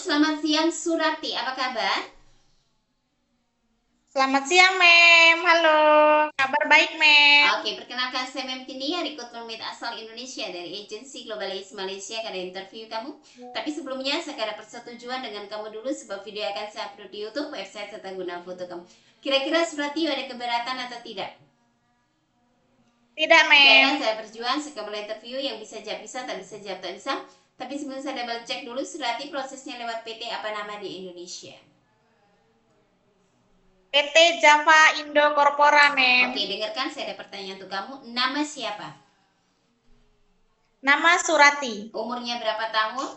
selamat siang Surati, apa kabar? Selamat siang, Mem. Halo, kabar baik, Mem. Oke, perkenalkan saya Mem Tinia, rekrutmen lead asal Indonesia dari agensi Globalis Malaysia karena interview kamu. Tapi sebelumnya saya ada persetujuan dengan kamu dulu sebab video akan saya upload di YouTube, website serta guna foto kamu. Kira-kira Surati ada keberatan atau tidak? Tidak, Tidak Mem. ya, saya berjuang saya mulai interview yang bisa jawab bisa, tak bisa jawab tak bisa. Tapi sebelum saya double check dulu, Surati prosesnya lewat PT apa nama di Indonesia? PT Java Indo Corpora, Mem. Oke, dengarkan saya ada pertanyaan untuk kamu. Nama siapa? Nama Surati. Umurnya berapa tahun?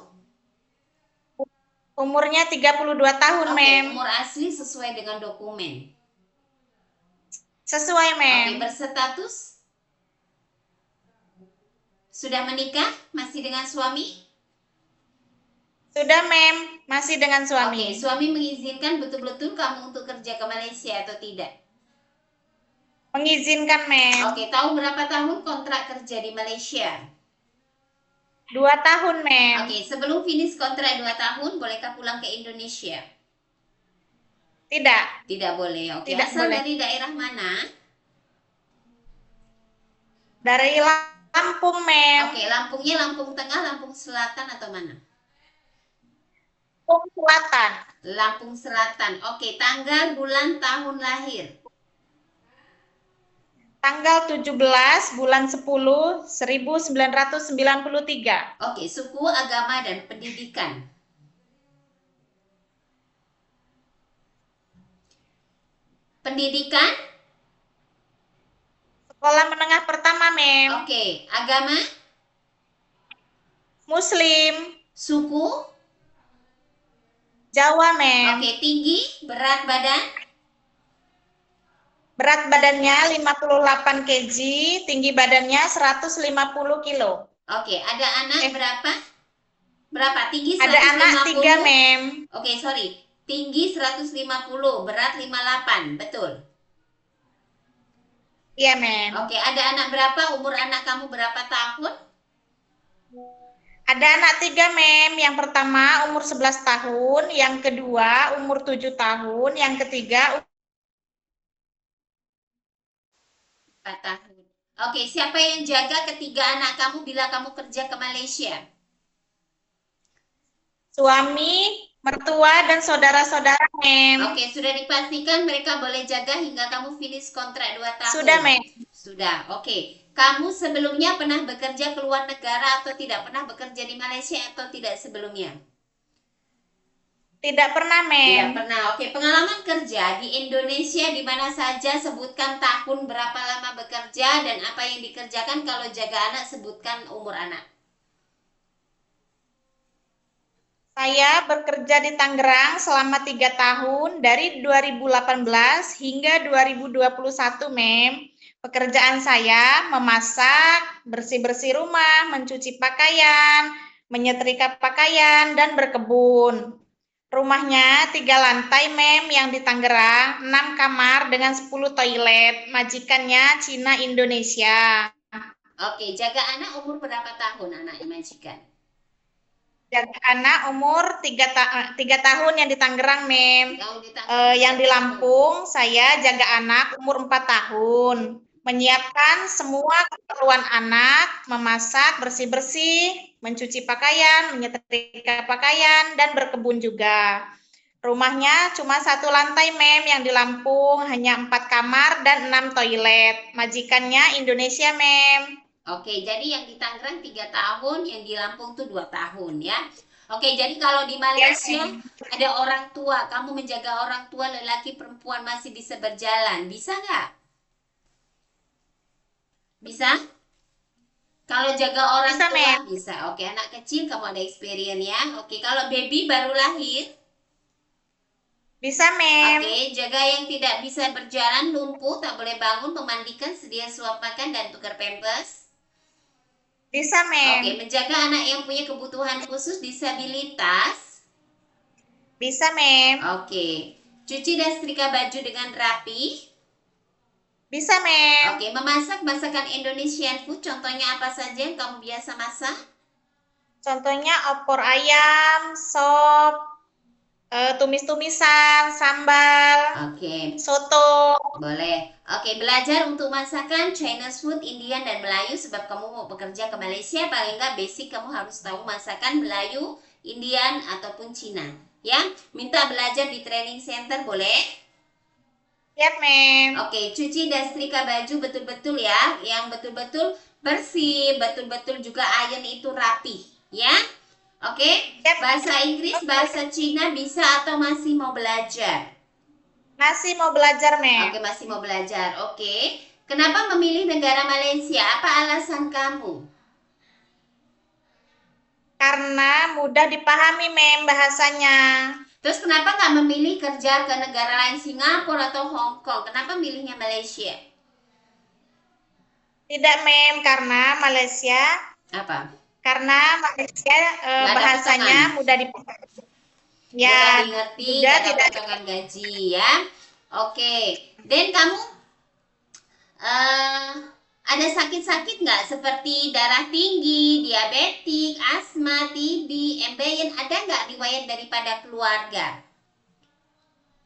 Umurnya 32 tahun, Oke, Mem. umur asli sesuai dengan dokumen. Sesuai, Oke, Mem. berstatus sudah menikah? Masih dengan suami? Sudah, Mem. Masih dengan Oke, suami. suami mengizinkan betul-betul kamu untuk kerja ke Malaysia atau tidak? Mengizinkan, Mem. Oke, tahu berapa tahun kontrak kerja di Malaysia? 2 tahun, Mem. Oke, sebelum finish kontrak 2 tahun, bolehkah pulang ke Indonesia? Tidak. Tidak boleh. Oke, Tidak asal boleh. dari daerah mana? Dari Lampung, Mem. Oke, Lampungnya Lampung Tengah, Lampung Selatan atau mana? Lampung Selatan. Lampung Selatan. Oke, tanggal, bulan, tahun lahir. Tanggal 17 bulan 10 1993. Oke, suku, agama, dan pendidikan. Pendidikan? Sekolah menengah pertama, Mem. Oke, agama? Muslim. Suku? Jawa, Mem. Oke, tinggi, berat badan? Berat badannya 58 kg, tinggi badannya 150 kilo. Oke, ada anak Eh, berapa? Berapa? Tinggi ada anak 3, 150? Mem. Oke, sorry. Tinggi 150, berat 58, betul. Iya, Mem. Oke, ada anak berapa? Umur anak kamu berapa tahun? Ada anak 3, Mem. Yang pertama umur 11 tahun, yang kedua umur 7 tahun, yang ketiga 4 tahun. Oke, siapa yang jaga ketiga anak kamu bila kamu kerja ke Malaysia? suami, mertua, dan saudara-saudara, Mem. Oke, sudah dipastikan mereka boleh jaga hingga kamu finish kontrak 2 tahun. Sudah, Mem. Sudah, oke. Kamu sebelumnya pernah bekerja ke luar negara atau tidak pernah bekerja di Malaysia atau tidak sebelumnya? Tidak pernah, Mem. Tidak pernah. Oke, pengalaman kerja di Indonesia di mana saja, sebutkan tahun berapa lama bekerja dan apa yang dikerjakan. Kalau jaga anak sebutkan umur anak. Saya bekerja di Tangerang selama 3 tahun dari 2018 hingga 2021, Mem. Pekerjaan saya memasak, bersih-bersih rumah, mencuci pakaian, menyetrika pakaian, dan berkebun. Rumahnya 3 lantai, Mem, yang di Tangerang, 6 kamar dengan 10 toilet. Majikannya Cina Indonesia. Oke, jaga anak umur berapa tahun anaknya majikan? Jaga anak umur 3 tahun yang di Tangerang, Mem. Yang di Tangerang Yang 3 di tahun. Lampung, saya jaga anak umur 4 tahun. Menyiapkan semua keperluan anak, memasak, bersih-bersih, mencuci pakaian, menyetrika pakaian, dan berkebun juga. Rumahnya cuma 1 lantai, Mem, yang di Lampung, hanya 4 kamar dan 6 toilet. Majikannya Indonesia, Mem. Oke, jadi yang di Tangerang 3 tahun, yang di Lampung tuh 2 tahun ya. Oke, jadi kalau di Ya, Malaysia Mem. ada orang tua, kamu menjaga orang tua lelaki perempuan masih bisa berjalan, bisa nggak? Bisa? Kalau jaga orang Bisa, tua Mem. bisa. Oke, anak kecil kamu ada experience ya. Oke, kalau baby baru lahir, Bisa, Mem. oke, jaga yang tidak bisa berjalan, lumpuh, tak boleh bangun, memandikan, sedia suap makan dan tukar pampers. Bisa, Oke, Mem. menjaga anak yang punya kebutuhan khusus disabilitas. Bisa, Mem. Oke, cuci dan setrika baju dengan rapi. Bisa, Mem. Oke, memasak masakan Indonesian food. Contohnya apa saja yang kamu biasa masak? Contohnya opor ayam, sop, tumis-tumisan, sambal, Oke, soto. boleh. Oke, belajar untuk masakan Chinese food, Indian, dan Melayu sebab kamu mau bekerja ke Malaysia, paling nggak basic kamu harus tahu masakan Melayu, Indian, ataupun Cina. Ya, minta belajar di training center boleh? Siap, Mem. Oke, cuci dan setrika baju betul-betul ya, yang betul-betul bersih, betul-betul juga iron itu rapi, ya. Oke, Siap. bahasa Inggris, bahasa Cina bisa atau masih mau belajar? Masih mau belajar, Mem. Oke, masih mau belajar. Oke. Kenapa memilih negara Malaysia? Apa alasan kamu? Karena mudah dipahami, Mem, bahasanya. Terus kenapa nggak memilih kerja ke negara lain Singapura atau Hong Kong? Kenapa milihnya Malaysia? Tidak, Mem, Apa? karena Malaysia Nggak ada bahasanya potongan. mudah dipahami. Mudah Ya, dimengerti, juga nggak ada tidak. potongan gaji ya. Oke. Dan kamu eh ada sakit-sakit nggak seperti darah tinggi, diabetik, asma, TB, MBN? Ada nggak riwayat daripada keluarga?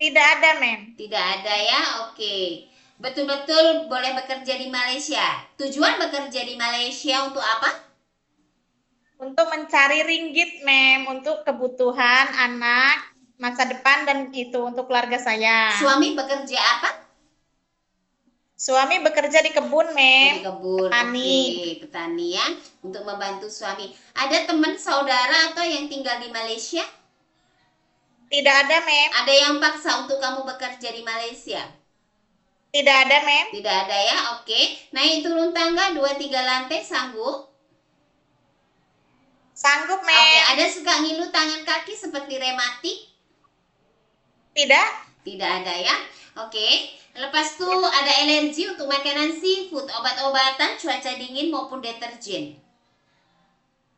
Tidak ada, Mem. Tidak ada ya, oke. Betul-betul boleh bekerja di Malaysia. Tujuan bekerja di Malaysia untuk apa? Untuk mencari ringgit, Mem, untuk kebutuhan anak, masa depan, dan itu untuk keluarga saya. Suami bekerja apa? Suami bekerja di kebun, Mem. Di kebun, Petani. oke. Petani ya, untuk membantu suami. Ada teman saudara atau yang tinggal di Malaysia? Tidak ada, Mem. Ada yang paksa untuk kamu bekerja di Malaysia? Tidak ada, Mem. Tidak ada ya, oke. Naik turun tangga 2-3 lantai sanggup? Sanggup, Mem. Oke, ada suka ngilu tangan kaki seperti rematik? Tidak. Tidak ada ya. Oke. Lepas itu ada alergi untuk makanan seafood, obat-obatan, cuaca dingin maupun deterjen.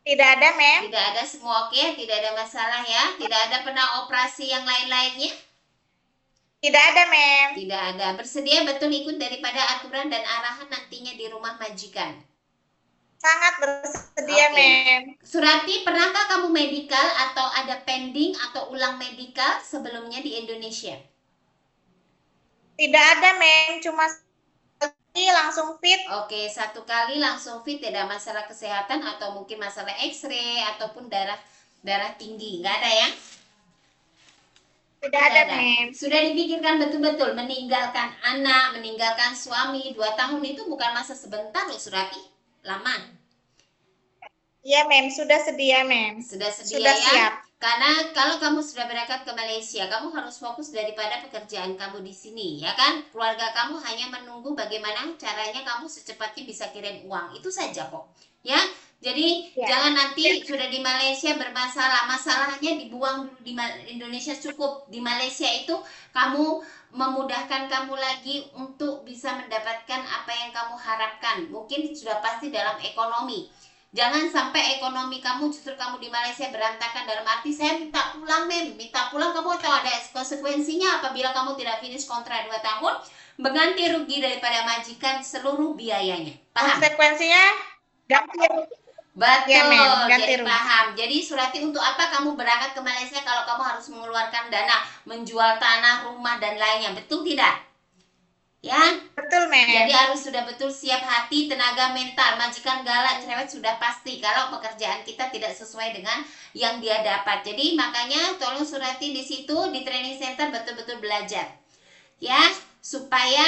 Tidak ada, Mem. Tidak ada, semua oke, tidak ada masalah ya. Tidak ada pernah operasi yang lain-lainnya? Tidak ada, Mem. Tidak ada. Bersedia betul ikut daripada aturan dan arahan nantinya di rumah majikan? Sangat bersedia, Oke. Mem. Surati, pernahkah kamu medical atau ada pending atau ulang medical sebelumnya di Indonesia? Tidak ada, Mem. Cuma sekali langsung fit. Oke, 1 kali langsung fit, tidak masalah kesehatan atau mungkin masalah X-ray ataupun darah tinggi, nggak ada ya? Tidak ada, Mem. Sudah dipikirkan betul-betul meninggalkan anak, meninggalkan suami 2 tahun itu bukan masa sebentar loh Surati, lama. Iya, Mem. Sudah sedia, Mem. Sudah sedia Sudah ya? siap. Karena kalau kamu sudah berangkat ke Malaysia, kamu harus fokus daripada pekerjaan kamu di sini, ya kan? Keluarga kamu hanya menunggu bagaimana caranya kamu secepatnya bisa kirim uang. Itu saja kok. Ya. Jadi Ya. jangan nanti sudah di Malaysia bermasalah, masalahnya dibuang dulu di Indonesia cukup. Di Malaysia itu kamu memudahkan kamu lagi untuk bisa mendapatkan apa yang kamu harapkan. Mungkin sudah pasti dalam ekonomi. Jangan sampai ekonomi kamu justru kamu di Malaysia berantakan, dalam arti saya minta pulang, Mem. Minta pulang, kamu tahu ada konsekuensinya apabila kamu tidak finish kontrak 2 tahun, mengganti rugi daripada majikan seluruh biayanya. Paham? Konsekuensinya ganti rugi. Betul, Ya, Mem. Ganti jadi rugi. paham. Jadi Surati, untuk apa kamu berangkat ke Malaysia kalau kamu harus mengeluarkan dana, menjual tanah, rumah, dan lainnya? Betul tidak? Ya, Betul, Mem. jadi harus sudah betul siap hati, tenaga mental. Majikan galak, cerewet sudah pasti kalau pekerjaan kita tidak sesuai dengan yang dia dapat. Jadi makanya tolong Surati di situ di training center betul-betul belajar, ya, supaya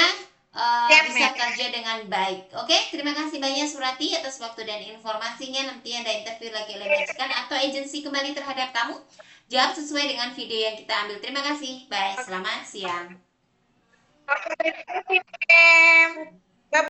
bisa kerja dengan baik. Oke, terima kasih banyak Surati atas waktu dan informasinya. Nanti ada interview lagi oleh majikan atau agensi kembali terhadap kamu. Jawab sesuai dengan video yang kita ambil. Terima kasih. Bye. Selamat siang. Terima kasih, Mem.